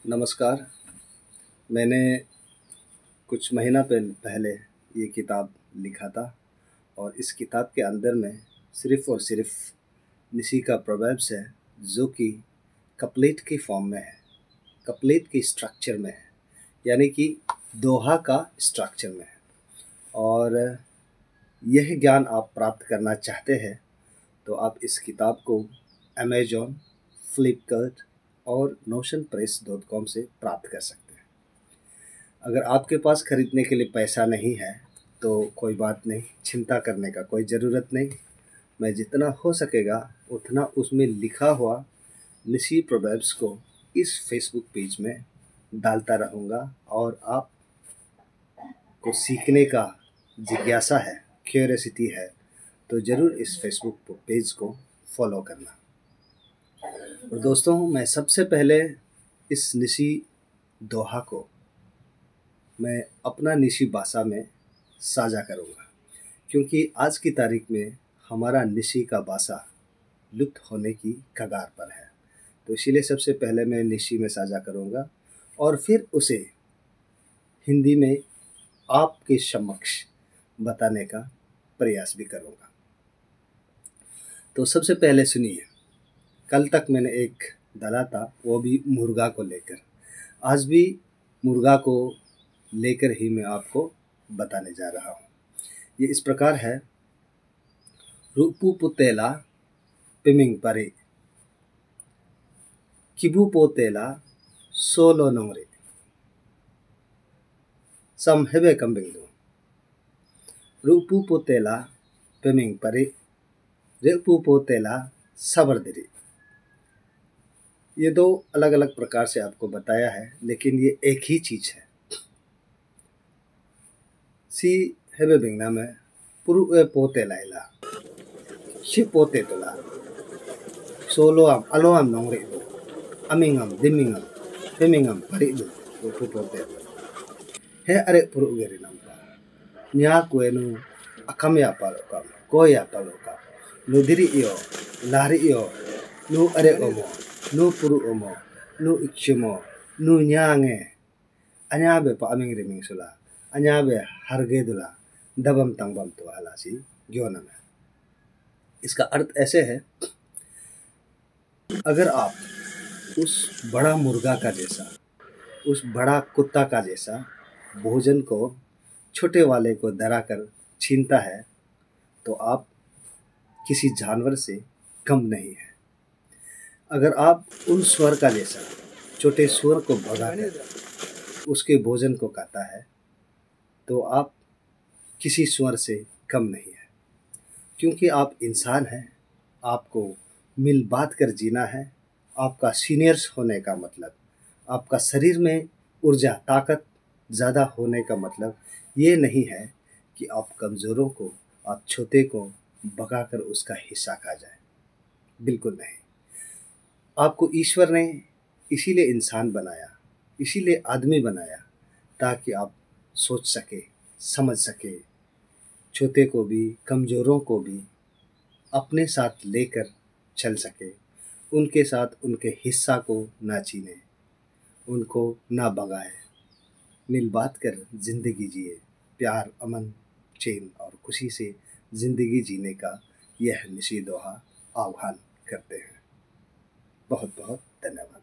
नमस्कार। मैंने कुछ महीना पहले ये किताब लिखा था और इस किताब के अंदर में सिर्फ़ और सिर्फ़ निशी का प्रोवर्ब्स है जो कि कपलेट की फॉर्म में है, कपलेट की स्ट्रक्चर में है, यानी कि दोहा का स्ट्रक्चर में है। और यह ज्ञान आप प्राप्त करना चाहते हैं तो आप इस किताब को अमेज़न, फ्लिपकार्ट और notionpress.com से प्राप्त कर सकते हैं। अगर आपके पास खरीदने के लिए पैसा नहीं है तो कोई बात नहीं, चिंता करने का कोई ज़रूरत नहीं। मैं जितना हो सकेगा उतना उसमें लिखा हुआ निशी प्रोवर्ब्स को इस फेसबुक पेज में डालता रहूँगा और आप को सीखने का जिज्ञासा है, क्यूरियोसिटी है तो ज़रूर इस फेसबुक पेज को फॉलो करना। और दोस्तों, मैं सबसे पहले इस निशी दोहा को मैं अपना निशी भाषा में साझा करूँगा, क्योंकि आज की तारीख में हमारा निशी का भाषा लुप्त होने की कगार पर है। तो इसीलिए सबसे पहले मैं निशी में साझा करूँगा और फिर उसे हिंदी में आपके समक्ष बताने का प्रयास भी करूँगा। तो सबसे पहले सुनिए, कल तक मैंने एक डाला था, वो भी मुर्गा को लेकर। आज भी मुर्गा को लेकर ही मैं आपको बताने जा रहा हूँ। ये इस प्रकार है, रूपू पुतेला पिमिंग परे, किबू पोतेला सोलो नोंगरे, सम हेबे कम्बिंगो, रूपू पोतेला पिमिंग परे, रेपू पोतेला सबरदिरी। ये दो अलग अलग प्रकार से आपको बताया है, लेकिन ये एक ही चीज़ है। सी हेबे बिंगना में पुरु पोते लाइला शी पोते तोला सोलो आम अलो आम नोंगरे दो अमिंगम दिमिंगम पिमिंगम परि दो रूपू पोते हे अरे पुरु गेरी नंपा न्या कुएनु अकम या पालोका को या पालोका नुदिरी इयो लारी इयो नु अरे ओमो नु पुरु ओमो नु इक्षुमो नु न्यांगे अन्याबे pa aming riming sula अन्याबे हरगे दुला दबम तंगबम तो हलासी ग्योनम है। इसका अर्थ ऐसे है, अगर आप उस बड़ा मुर्गा का जैसा, उस बड़ा कुत्ता का जैसा भोजन को छोटे वाले को डरा कर छीनता है तो आप किसी जानवर से कम नहीं है। अगर आप उन सुअर का जैसा छोटे सुअर को भगाकर उसके भोजन को खाता है तो आप किसी सुअर से कम नहीं है, क्योंकि आप इंसान हैं। आपको मिल बांट कर जीना है। आपका सीनियर्स होने का मतलब, आपका शरीर में ऊर्जा ताकत ज़्यादा होने का मतलब ये नहीं है कि आप कमज़ोरों को, आप छोटे को भगाकर उसका हिस्सा खा जाए। बिल्कुल नहीं। आपको ईश्वर ने इसीलिए इंसान बनाया, इसीलिए आदमी बनाया, ताकि आप सोच सके, समझ सके, छोटे को भी, कमज़ोरों को भी अपने साथ लेकर चल सके, उनके साथ उनके हिस्सा को ना छीने, उनको ना भगाए, मिल बात कर ज़िंदगी जिए, प्यार, अमन, चैन और खुशी से ज़िंदगी जीने का यह निशी दोहा आह्वान करते हैं। बहुत बहुत धन्यवाद।